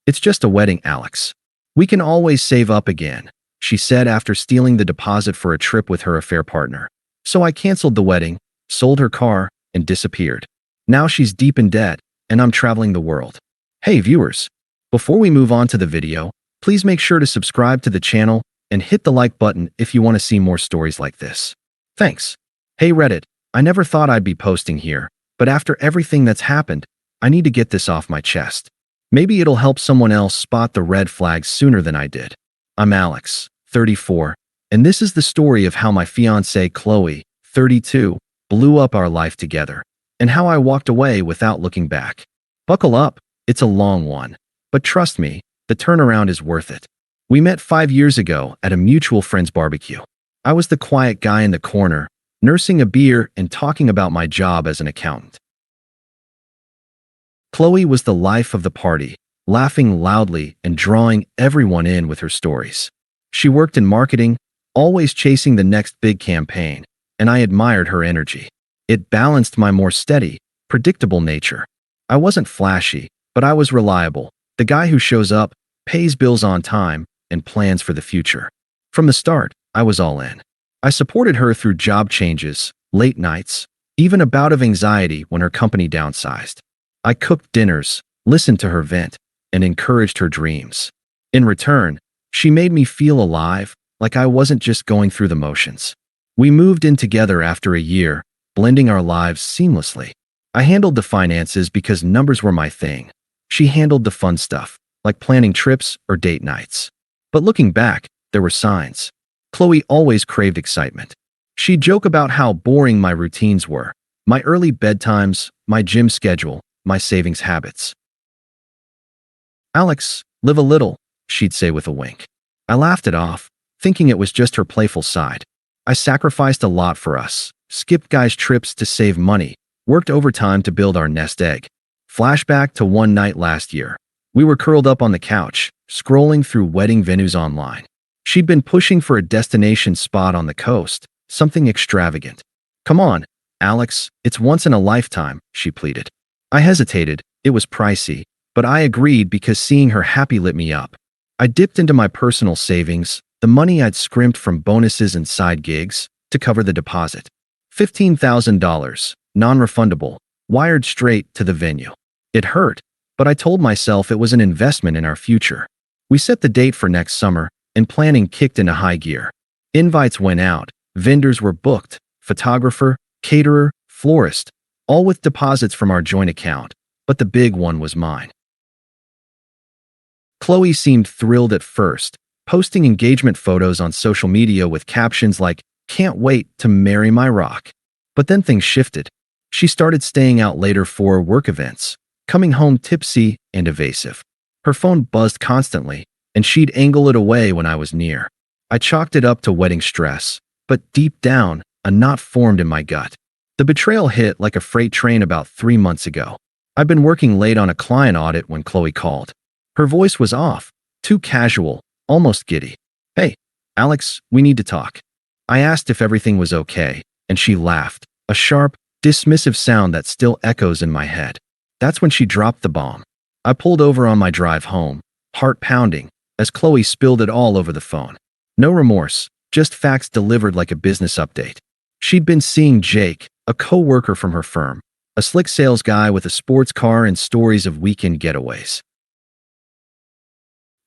It's just a wedding, Alex. We can always save up again, she said after stealing the deposit for a trip with her affair partner. So I canceled the wedding, sold her car, and disappeared. Now she's deep in debt, and I'm traveling the world. Hey viewers, before we move on to the video, please make sure to subscribe to the channel and hit the like button if you want to see more stories like this. Thanks. Hey Reddit, I never thought I'd be posting here, but after everything that's happened, I need to get this off my chest. Maybe it'll help someone else spot the red flags sooner than I did. I'm Alex, 34, and this is the story of how my fiancée Qley, 32, blew up our life together, and how I walked away without looking back. Buckle up, it's a long one, but trust me, the turnaround is worth it. We met 5 years ago at a mutual friend's barbecue. I was the quiet guy in the corner, nursing a beer and talking about my job as an accountant. Qley was the life of the party, laughing loudly and drawing everyone in with her stories. She worked in marketing, always chasing the next big campaign, and I admired her energy. It balanced my more steady, predictable nature. I wasn't flashy, but I was reliable, the guy who shows up, pays bills on time, and plans for the future. From the start, I was all in. I supported her through job changes, late nights, even a bout of anxiety when her company downsized. I cooked dinners, listened to her vent, and encouraged her dreams. In return, she made me feel alive, like I wasn't just going through the motions. We moved in together after a year, blending our lives seamlessly. I handled the finances because numbers were my thing. She handled the fun stuff, like planning trips or date nights. But looking back, there were signs. Qley always craved excitement. She'd joke about how boring my routines were, my early bedtimes, my gym schedule, my savings habits. Alex, live a little, she'd say with a wink. I laughed it off, thinking it was just her playful side. I sacrificed a lot for us, skipped guys' trips to save money, worked overtime to build our nest egg. Flashback to one night last year. We were curled up on the couch, scrolling through wedding venues online. She'd been pushing for a destination spot on the coast, something extravagant. Come on, Alex, it's once in a lifetime, she pleaded. I hesitated, it was pricey, but I agreed because seeing her happy lit me up. I dipped into my personal savings, the money I'd scrimped from bonuses and side gigs, to cover the deposit. $15,000, non-refundable, wired straight to the venue. It hurt, but I told myself it was an investment in our future. We set the date for next summer, and planning kicked into high gear. Invites went out, vendors were booked, photographer, caterer, florist, all with deposits from our joint account, but the big one was mine. Qley seemed thrilled at first, posting engagement photos on social media with captions like, "Can't wait to marry my rock." But then things shifted. She started staying out later for work events, coming home tipsy and evasive. Her phone buzzed constantly, and she'd angle it away when I was near. I chalked it up to wedding stress, but deep down, a knot formed in my gut. The betrayal hit like a freight train about 3 months ago. I'd been working late on a client audit when Qley called. Her voice was off, too casual, almost giddy. "Hey, Alex, we need to talk." I asked if everything was okay, and she laughed, a sharp, dismissive sound that still echoes in my head. That's when she dropped the bomb. I pulled over on my drive home, heart pounding, as Qley spilled it all over the phone. No remorse, just facts delivered like a business update. She'd been seeing Jake, a co-worker from her firm, a slick sales guy with a sports car and stories of weekend getaways.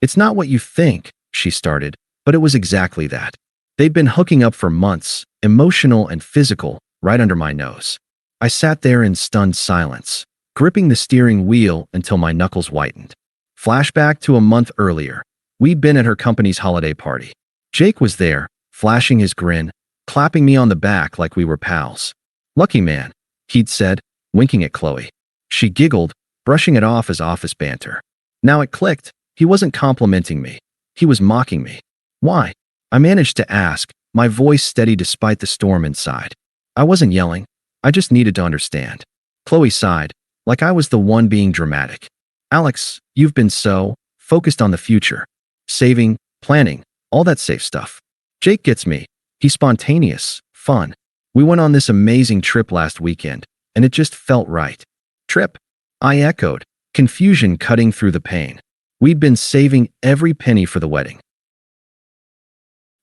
"It's not what you think," she started, but it was exactly that. They'd been hooking up for months, emotional and physical, right under my nose. I sat there in stunned silence, gripping the steering wheel until my knuckles whitened. Flashback to a month earlier. We'd been at her company's holiday party. Jake was there, flashing his grin, clapping me on the back like we were pals. "Lucky man," he'd said, winking at Qley. She giggled, brushing it off as office banter. Now it clicked. He wasn't complimenting me. He was mocking me. Why? I managed to ask, my voice steady despite the storm inside. I wasn't yelling. I just needed to understand. Qley sighed, like I was the one being dramatic. "Alex, you've been so focused on the future. Saving, planning, all that safe stuff. Jake gets me. He's spontaneous, fun. We went on this amazing trip last weekend, and it just felt right." "Trip?" I echoed, confusion cutting through the pain. We'd been saving every penny for the wedding.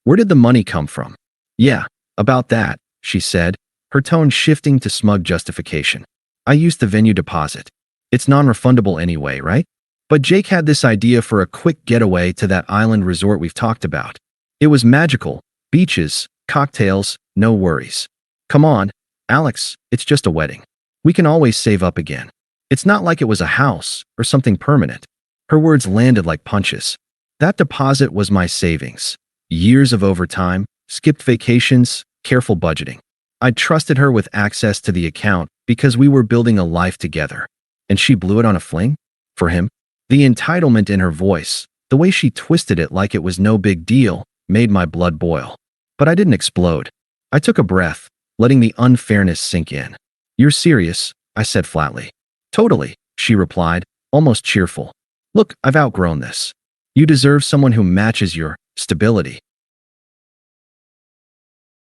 Where did the money come from? Yeah, about that, she said, her tone shifting to smug justification. I used the venue deposit. It's non-refundable anyway, right? But Jake had this idea for a quick getaway to that island resort we've talked about. It was magical, beaches, cocktails, no worries. Come on, Alex, it's just a wedding. We can always save up again. It's not like it was a house or something permanent. Her words landed like punches. That deposit was my savings. Years of overtime, skipped vacations, careful budgeting. I trusted her with access to the account because we were building a life together. And she blew it on a fling? For him? The entitlement in her voice, the way she twisted it like it was no big deal, made my blood boil. But I didn't explode. I took a breath, letting the unfairness sink in. You're serious, I said flatly. Totally, she replied, almost cheerful. Look, I've outgrown this. You deserve someone who matches your stability.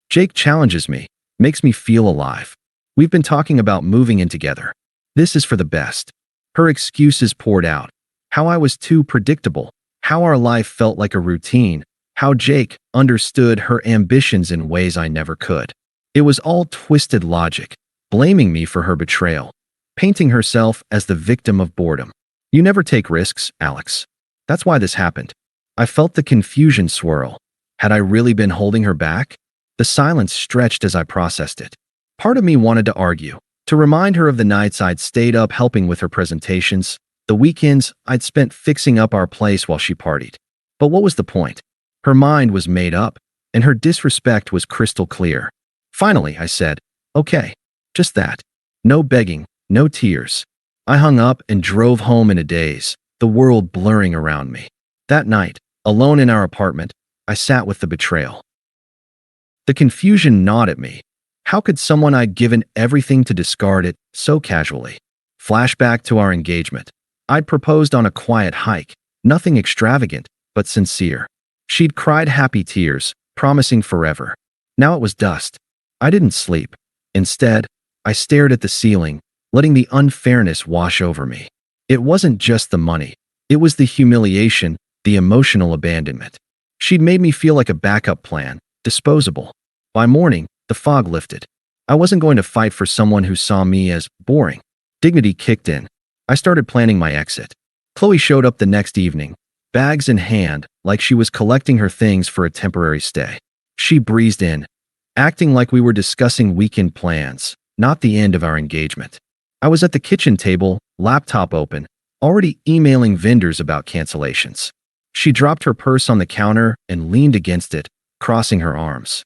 Jake challenges me, makes me feel alive. We've been talking about moving in together. This is for the best. Her excuses poured out. How I was too predictable. How our life felt like a routine. How Jake understood her ambitions in ways I never could. It was all twisted logic, blaming me for her betrayal, painting herself as the victim of boredom. You never take risks, Alex. That's why this happened. I felt the confusion swirl. Had I really been holding her back? The silence stretched as I processed it. Part of me wanted to argue, to remind her of the nights I'd stayed up helping with her presentations, the weekends I'd spent fixing up our place while she partied. But what was the point? Her mind was made up, and her disrespect was crystal clear. Finally, I said, okay, just that. No begging, no tears. I hung up and drove home in a daze, the world blurring around me. That night, alone in our apartment, I sat with the betrayal. The confusion gnawed at me. How could someone I'd given everything to discard it so casually? Flashback to our engagement. I'd proposed on a quiet hike, nothing extravagant, but sincere. She'd cried happy tears, promising forever. Now it was dust. I didn't sleep. Instead, I stared at the ceiling, letting the unfairness wash over me. It wasn't just the money. It was the humiliation, the emotional abandonment. She'd made me feel like a backup plan, disposable. By morning, the fog lifted. I wasn't going to fight for someone who saw me as boring. Dignity kicked in. I started planning my exit. Qley showed up the next evening, bags in hand, like she was collecting her things for a temporary stay. She breezed in, acting like we were discussing weekend plans, not the end of our engagement. I was at the kitchen table, laptop open, already emailing vendors about cancellations. She dropped her purse on the counter and leaned against it, crossing her arms.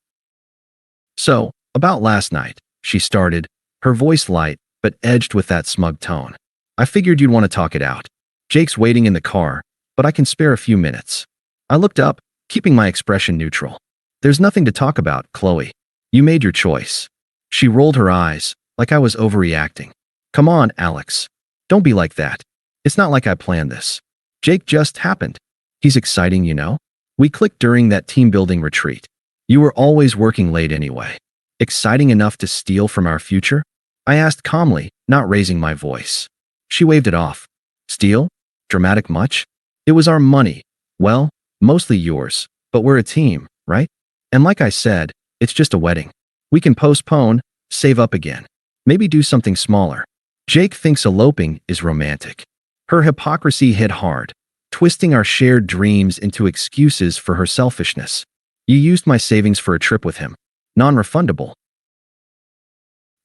So, about last night, she started, her voice light, but edged with that smug tone. I figured you'd want to talk it out. Jake's waiting in the car, but I can spare a few minutes. I looked up, keeping my expression neutral. There's nothing to talk about, Qley. You made your choice. She rolled her eyes, like I was overreacting. Come on, Alex. Don't be like that. It's not like I planned this. Jake just happened. He's exciting, you know? We clicked during that team-building retreat. You were always working late anyway. Exciting enough to steal from our future? I asked calmly, not raising my voice. She waved it off. Steal? Dramatic much? It was our money. Well, mostly yours, but we're a team, right? And like I said, it's just a wedding. We can postpone, save up again. Maybe do something smaller. Jake thinks eloping is romantic. Her hypocrisy hit hard, twisting our shared dreams into excuses for her selfishness. You used my savings for a trip with him. Non-refundable.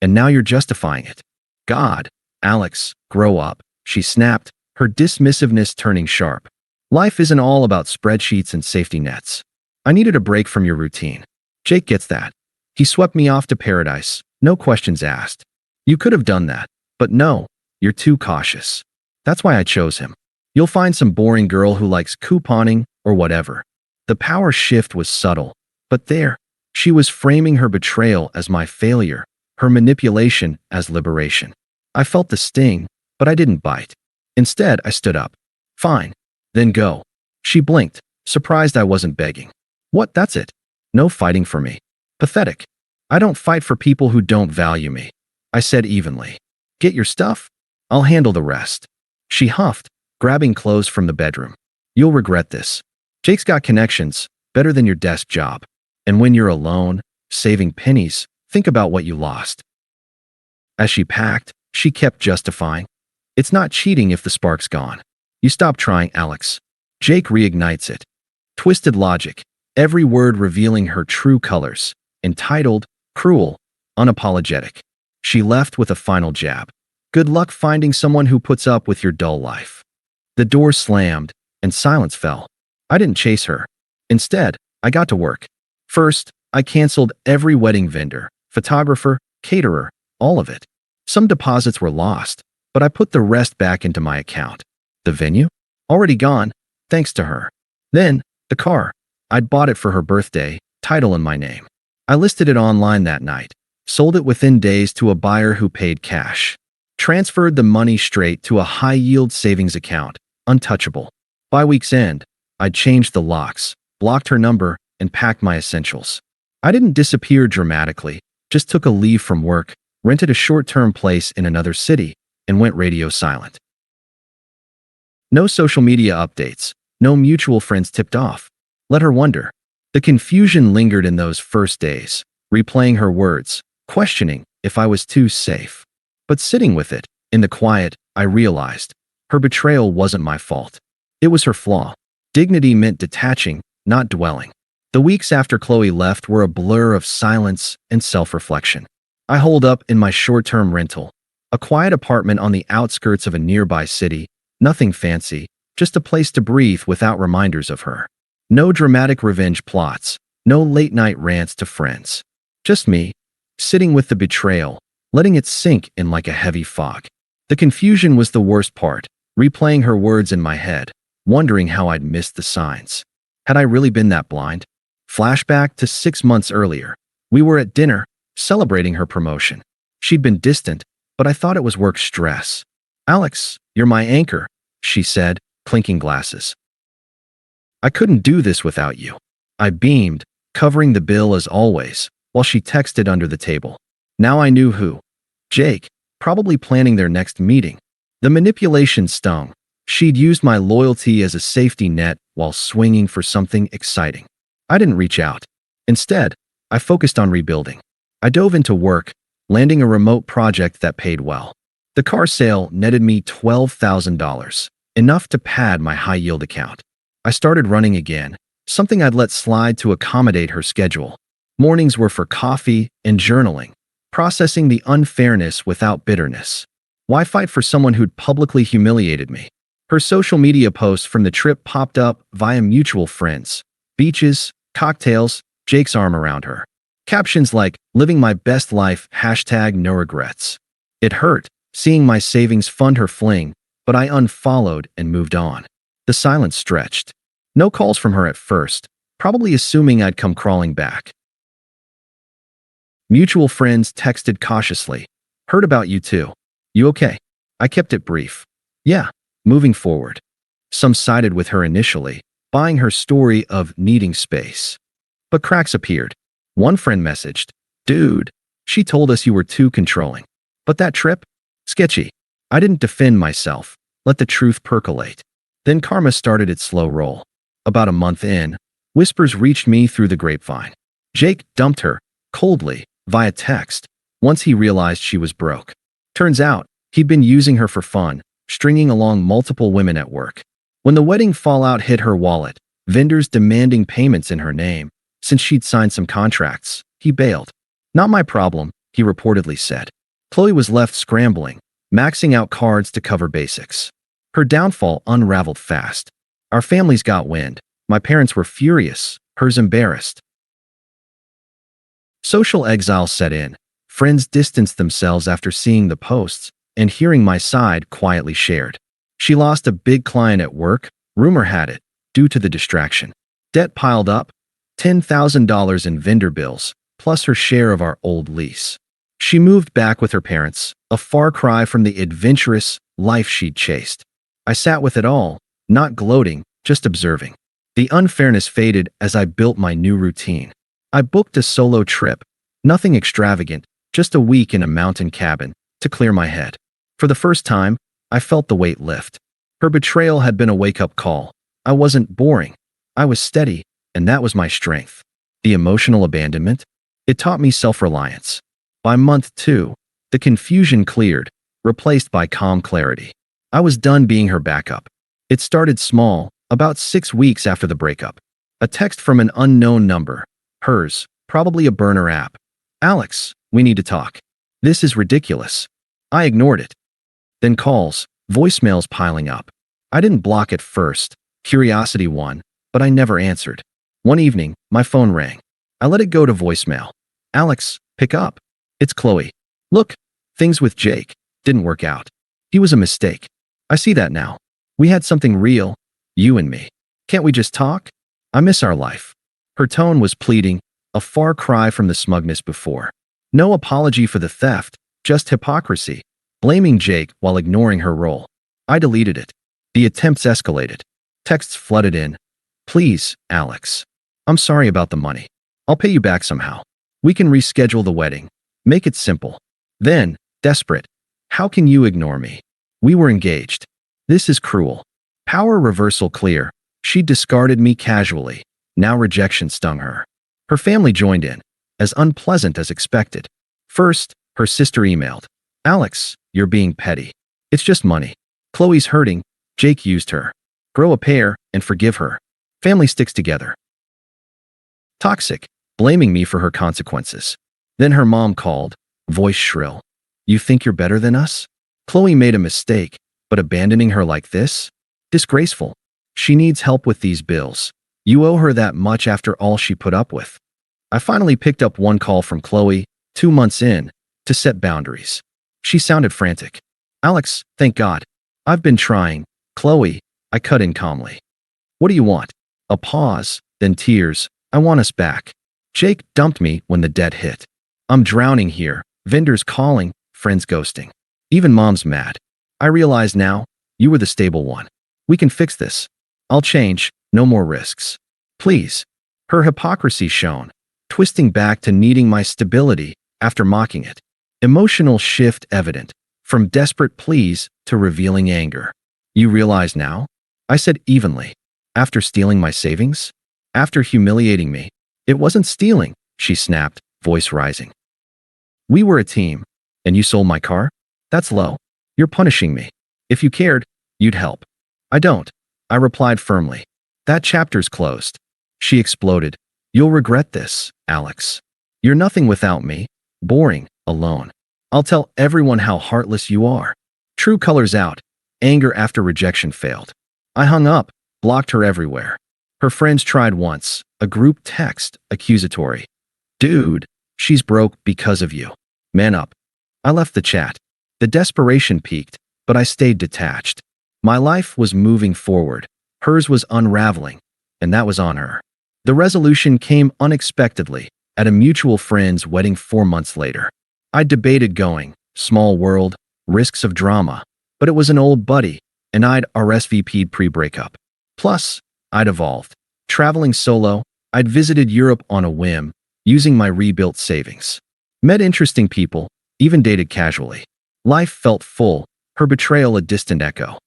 And now you're justifying it. God, Alex, grow up, she snapped, her dismissiveness turning sharp. Life isn't all about spreadsheets and safety nets. I needed a break from your routine. Jake gets that. He swept me off to paradise, no questions asked. You could have done that, but no, you're too cautious. That's why I chose him. You'll find some boring girl who likes couponing or whatever. The power shift was subtle, but there, she was framing her betrayal as my failure, her manipulation as liberation. I felt the sting, but I didn't bite. Instead, I stood up. Fine, then go. She blinked, surprised I wasn't begging. What, that's it? No fighting for me. Pathetic. I don't fight for people who don't value me. I said evenly. Get your stuff? I'll handle the rest. She huffed, grabbing clothes from the bedroom. You'll regret this. Jake's got connections, better than your desk job. And when you're alone, saving pennies, think about what you lost. As she packed, she kept justifying. It's not cheating if the spark's gone. You stop trying, Alex. Jake reignites it. Twisted logic, every word revealing her true colors. Entitled, cruel, unapologetic. She left with a final jab. Good luck finding someone who puts up with your dull life. The door slammed, and silence fell. I didn't chase her. Instead, I got to work. First, I canceled every wedding vendor, photographer, caterer, all of it. Some deposits were lost, but I put the rest back into my account. The venue? Already gone, thanks to her. Then, the car. I'd bought it for her birthday, title in my name. I listed it online that night, sold it within days to a buyer who paid cash. Transferred the money straight to a high-yield savings account, untouchable. By week's end, I'd changed the locks, blocked her number, and packed my essentials. I didn't disappear dramatically, just took a leave from work, rented a short-term place in another city, and went radio silent. No social media updates, no mutual friends tipped off. Let her wonder. The confusion lingered in those first days, replaying her words, questioning if I was too safe. But sitting with it, in the quiet, I realized her betrayal wasn't my fault. It was her flaw. Dignity meant detaching, not dwelling. The weeks after Qley left were a blur of silence and self-reflection. I holed up in my short-term rental, a quiet apartment on the outskirts of a nearby city, nothing fancy, just a place to breathe without reminders of her. No dramatic revenge plots, no late-night rants to friends. Just me, sitting with the betrayal, letting it sink in like a heavy fog. The confusion was the worst part, replaying her words in my head, wondering how I'd missed the signs. Had I really been that blind? Flashback to 6 months earlier. We were at dinner, celebrating her promotion. She'd been distant, but I thought it was work stress. "Alex, you're my anchor," she said, clinking glasses. "I couldn't do this without you." I beamed, covering the bill as always, while she texted under the table. Now I knew who. Jake, probably planning their next meeting. The manipulation stung. She'd used my loyalty as a safety net while swinging for something exciting. I didn't reach out. Instead, I focused on rebuilding. I dove into work, landing a remote project that paid well. The car sale netted me $12,000, enough to pad my high-yield account. I started running again, something I'd let slide to accommodate her schedule. Mornings were for coffee and journaling, processing the unfairness without bitterness. Why fight for someone who'd publicly humiliated me? Her social media posts from the trip popped up via mutual friends. Beaches, cocktails, Jake's arm around her. Captions like, "Living my best life, #no regrets." It hurt, seeing my savings fund her fling, but I unfollowed and moved on. The silence stretched. No calls from her at first, probably assuming I'd come crawling back. Mutual friends texted cautiously. "Heard about you too. You okay?" I kept it brief. "Yeah, moving forward." Some sided with her initially, buying her story of needing space. But cracks appeared. One friend messaged, "Dude, she told us you were too controlling. But that trip? Sketchy." I didn't defend myself, let the truth percolate. Then karma started its slow roll. About a month in, whispers reached me through the grapevine. Jake dumped her, coldly, via text, once he realized she was broke. Turns out, he'd been using her for fun, stringing along multiple women at work. When the wedding fallout hit her wallet, vendors demanding payments in her name, since she'd signed some contracts, he bailed. "Not my problem," he reportedly said. Qley was left scrambling, maxing out cards to cover basics. Her downfall unraveled fast. Our families got wind. My parents were furious, hers embarrassed. Social exile set in. Friends distanced themselves after seeing the posts and hearing my side quietly shared. She lost a big client at work, rumor had it, due to the distraction. Debt piled up, $10,000 in vendor bills, plus her share of our old lease. She moved back with her parents, a far cry from the adventurous life she'd chased. I sat with it all, not gloating, just observing. The unfairness faded as I built my new routine. I booked a solo trip, nothing extravagant, just a week in a mountain cabin, to clear my head. For the first time, I felt the weight lift. Her betrayal had been a wake-up call. I wasn't boring. I was steady, and that was my strength. The emotional abandonment? It taught me self-reliance. By month 2, the confusion cleared, replaced by calm clarity. I was done being her backup. It started small, about 6 weeks after the breakup. A text from an unknown number. Hers, probably a burner app. "Alex, we need to talk. This is ridiculous." I ignored it. Then calls, voicemails piling up. I didn't block at first. Curiosity won, but I never answered. One evening, my phone rang. I let it go to voicemail. "Alex, pick up. It's Qley. Look, things with Jake didn't work out. He was a mistake. I see that now. We had something real, you and me. Can't we just talk? I miss our life." Her tone was pleading, a far cry from the smugness before. No apology for the theft, just hypocrisy, blaming Jake while ignoring her role. I deleted it. The attempts escalated. Texts flooded in. "Please, Alex. I'm sorry about the money. I'll pay you back somehow. We can reschedule the wedding. Make it simple." Then, desperate. "How can you ignore me? We were engaged. This is cruel." Power reversal clear. She discarded me casually. Now rejection stung her. Her family joined in, as unpleasant as expected. First, her sister emailed. "Alex, you're being petty. It's just money. Qley's hurting. Jake used her. Grow a pair and forgive her. Family sticks together." Toxic, blaming me for her consequences. Then her mom called, voice shrill. "You think you're better than us? Qley made a mistake, but abandoning her like this? Disgraceful. She needs help with these bills. You owe her that much after all she put up with." I finally picked up one call from Qley, 2 months in, to set boundaries. She sounded frantic. "Alex, thank God. I've been trying." "Qley," I cut in calmly. "What do you want?" A pause, then tears. "I want us back. Jake dumped me when the debt hit. I'm drowning here, vendors calling, friends ghosting. Even mom's mad. I realize now, you were the stable one. We can fix this. I'll change, no more risks. Please." Her hypocrisy shone, twisting back to needing my stability after mocking it. Emotional shift evident, from desperate pleas to revealing anger. "You realize now?" I said evenly. "After stealing my savings? After humiliating me?" "It wasn't stealing," she snapped, voice rising. "We were a team, and you sold my car? That's low. You're punishing me. If you cared, you'd help." "I don't," I replied firmly. "That chapter's closed." She exploded. "You'll regret this, Alex. You're nothing without me. Boring, alone. I'll tell everyone how heartless you are." True colors out. Anger after rejection failed. I hung up, blocked her everywhere. Her friends tried once, a group text, accusatory. "Dude, she's broke because of you. Man up." I left the chat. The desperation peaked, but I stayed detached. My life was moving forward. Hers was unraveling, and that was on her. The resolution came unexpectedly, at a mutual friend's wedding 4 months later. I debated going, small world, risks of drama, but it was an old buddy, and I'd RSVP'd pre-breakup. Plus, I'd evolved. Traveling solo, I'd visited Europe on a whim, using my rebuilt savings. Met interesting people, even dated casually. Life felt full, her betrayal a distant echo.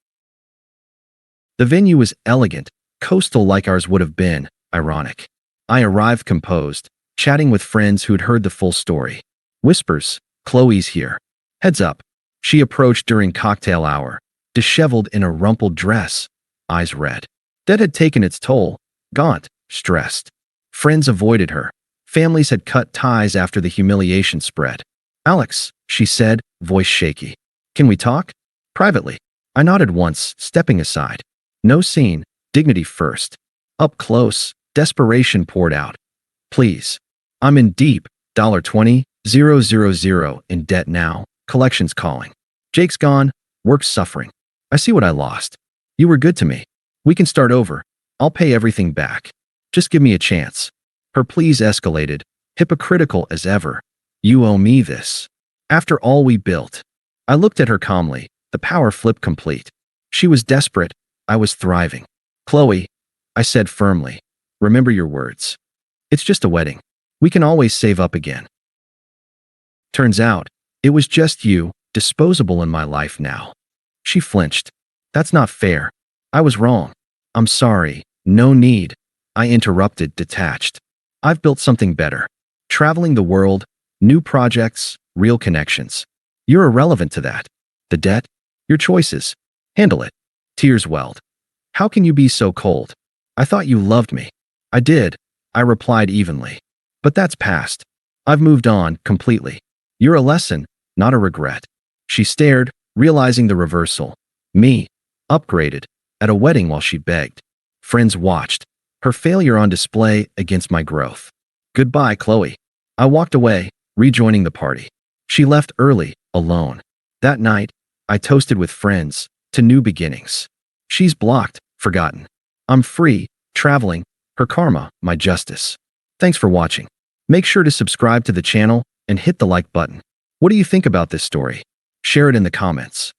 The venue was elegant, coastal like ours would have been, ironic. I arrived composed, chatting with friends who'd heard the full story. Whispers, "Qley's here. Heads up." She approached during cocktail hour, disheveled in a rumpled dress, eyes red. That had taken its toll, gaunt, stressed. Friends avoided her. Families had cut ties after the humiliation spread. "Alex," she said, voice shaky. "Can we talk?" Privately. I nodded once, stepping aside. No scene, dignity first. Up close, desperation poured out. "Please. I'm in deep, $20,000 in debt now, collections calling. Jake's gone, work's suffering. I see what I lost. You were good to me. We can start over. I'll pay everything back. Just give me a chance." Her pleas escalated, hypocritical as ever. "You owe me this. After all we built." I looked at her calmly, the power flip complete. She was desperate, I was thriving. "Qley," I said firmly, "remember your words. It's just a wedding. We can always save up again." Turns out, it was just you, disposable in my life now. She flinched. That's not fair. I was wrong. I'm sorry. No need. I interrupted, detached. I've built something better. Traveling the world, new projects, real connections. You're irrelevant to that. The debt? Your choices. Handle it. Tears welled. How can you be so cold? I thought you loved me. I did, I replied evenly. But that's past. I've moved on, completely. You're a lesson, not a regret. She stared, realizing the reversal. Me, upgraded, at a wedding while she begged. Friends watched, her failure on display against my growth. Goodbye, Qley. I walked away, rejoining the party. She left early, alone. That night, I toasted with friends, to new beginnings. She's blocked, forgotten. I'm free, traveling, her karma, my justice. Thanks for watching. Make sure to subscribe to the channel and hit the like button. What do you think about this story? Share it in the comments.